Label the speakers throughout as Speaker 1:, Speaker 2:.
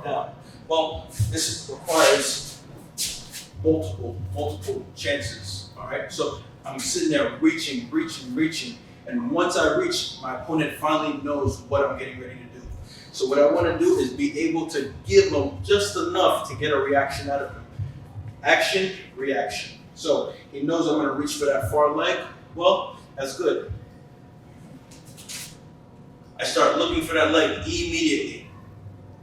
Speaker 1: drop down. Well, this requires multiple chances, all right? So I'm sitting there reaching, and once I reach, my opponent finally knows what I'm getting ready to do. So what I want to do is be able to give him just enough to get a reaction out of him. Action, reaction. So he knows I'm going to reach for that far leg. Well, that's good. I start looking for that leg immediately.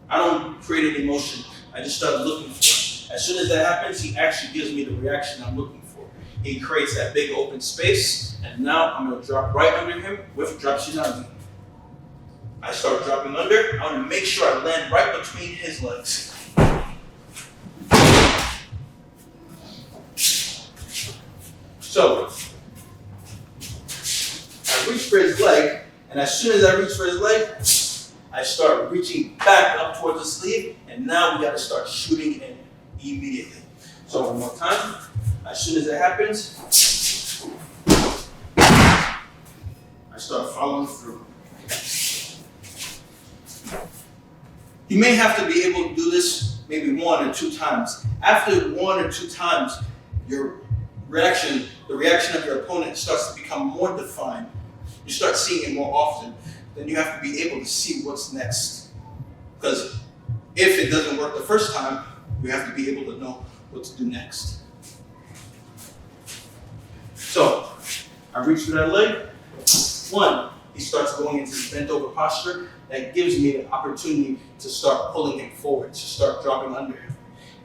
Speaker 1: I don't create any motion. I just start looking for it. As soon as that happens, he actually gives me the reaction I'm looking for. He creates that big open space, and now I'm going to drop right under him with drop shinagi. I start dropping under. I want to make sure I land right between his legs. So, I reach for his leg, and as soon as I reach for his leg, I start reaching back up towards the sleeve, and now we got to start shooting in immediately. So one more time. As soon as it happens, I start following through. You may have to be able to do this maybe 1 or 2 times. After 1 or 2 times, your reaction, the reaction of your opponent starts to become more defined. You start seeing it more often. Then you have to be able to see what's next. Because if it doesn't work the first time, you have to be able to know what to do next. So, I reach for that leg. 1, he starts going into this bent over posture. That gives me the opportunity to start pulling him forward, to start dropping under him.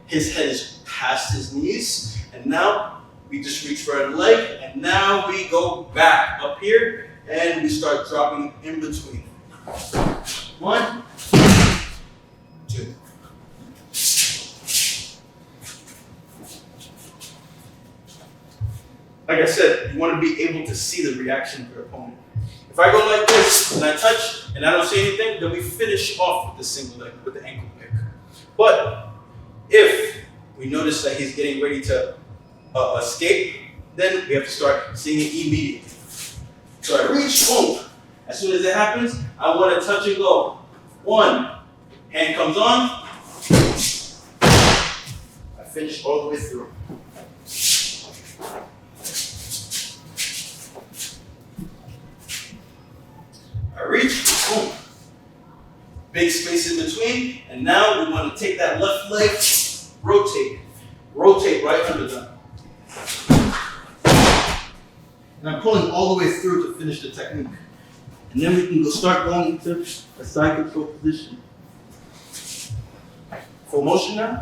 Speaker 1: His head is past his knees, and now we just reach for a leg, and now we go back up here, and we start dropping in between. 1, 2. Like I said, you want to be able to see the reaction of your opponent. If I go like this and I touch and I don't see anything, then we finish off with the single leg, with the ankle pick. But if we notice that he's getting ready to escape, then we have to start seeing it immediately. So I reach, boom. As soon as it happens, I want to touch and go. 1, hand comes on. I finish all the way through. I reach, boom. Big space in between, and now we want to take that left leg, rotate right under them. And I'm pulling all the way through to finish the technique. And then we can start going into a side control position. Full motion now.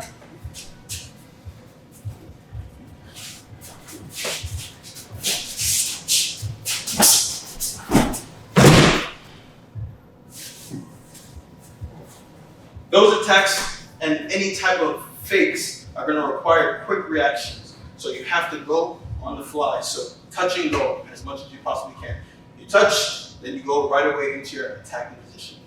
Speaker 1: Those attacks and any type of fakes are going to require quick reactions. So you have to go on the fly. So touch and go as much as you possibly can. You touch, then you go right away into your attacking position.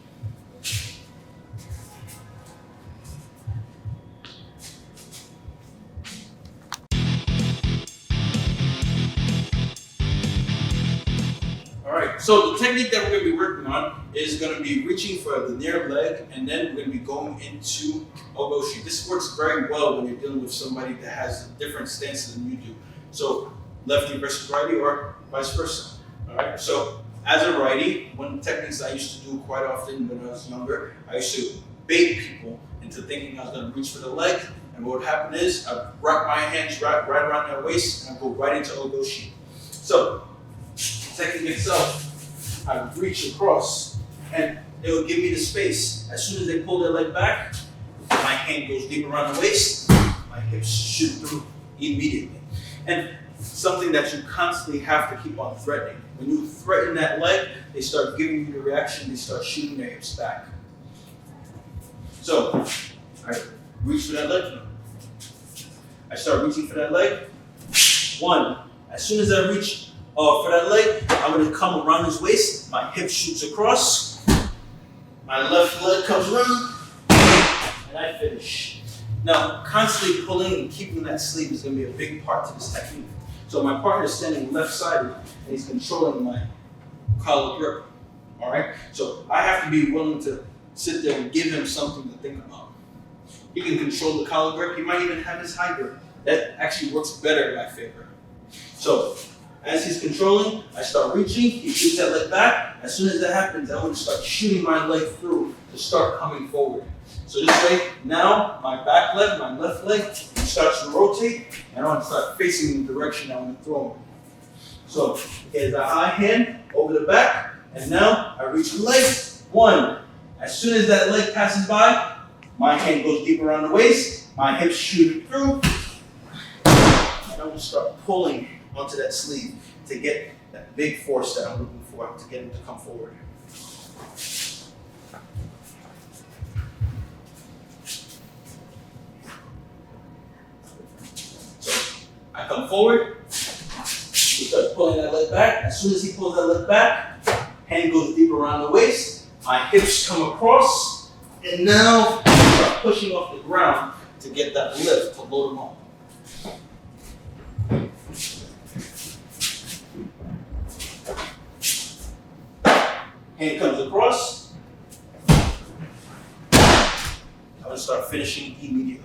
Speaker 1: Alright, so the technique that we're going to be working on is going to be reaching for the near leg, and then we're going to be going into ogoshi. This works very well when you're dealing with somebody that has different stances than you do. So lefty versus righty or vice versa. Alright, so as a righty, one of the techniques I used to do quite often when I was younger, I used to bait people into thinking I was going to reach for the leg, and what would happen is I'd wrap my hands right around their waist and I'd go right into ogoshi. So the technique itself, I would reach across and it would give me the space. As soon as they pull their leg back, my hand goes deep around the waist, my hips shoot through immediately. And something that you constantly have to keep on threatening. When you threaten that leg, they start giving you the reaction, they start shooting their hips back. So, I reach for that leg. I start reaching for that leg. 1, as soon as I reach for that leg, I'm going to come around his waist, my hip shoots across, my left leg comes around, and I finish. Now, constantly pulling and keeping that sleeve is going to be a big part to this technique. So my partner is standing left-sided, and he's controlling my collar grip. All right? So I have to be willing to sit there and give him something to think about. He can control the collar grip. He might even have his high grip. That actually works better in my favor. So as he's controlling, I start reaching. He shoots that leg back. As soon as that happens, I'm going to start shooting my leg through to start coming forward. So this way, now my back leg, my left leg, starts to rotate, and I want to start facing the direction I want to throw him. So he has a high hand over the back, and now I reach the leg. One. As soon as that leg passes by, my hand goes deep around the waist, my hips shoot through, and I will start pulling onto that sleeve to get that big force that I'm looking for to get him to come forward. So I come forward, we start pulling that leg back. As soon as he pulls that leg back, hand goes deep around the waist, my hips come across, and now I start pushing off the ground to get that lift to load him on. Hand comes across. I'm going to start finishing immediately.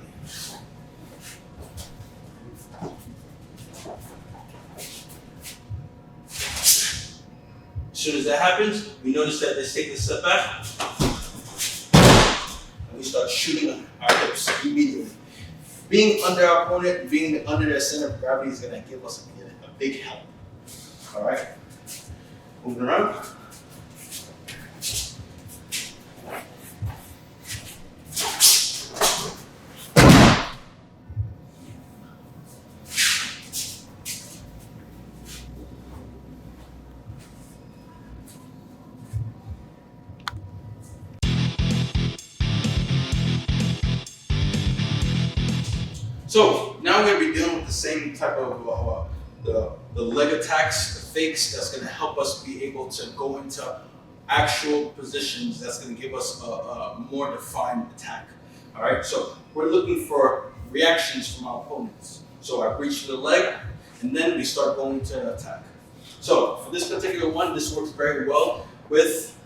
Speaker 1: As soon as that happens, we notice that they take a step back, and we start shooting our hips immediately. Being under our opponent, being under their center of gravity is going to give us a big help. All right, moving around. So now we're going to be dealing with the same type of the leg attacks, the fakes. That's going to help us be able to go into actual positions. That's going to give us a more defined attack. All right. So we're looking for reactions from our opponents. So I breach the leg, and then we start going to attack. So for this particular one, this works very well with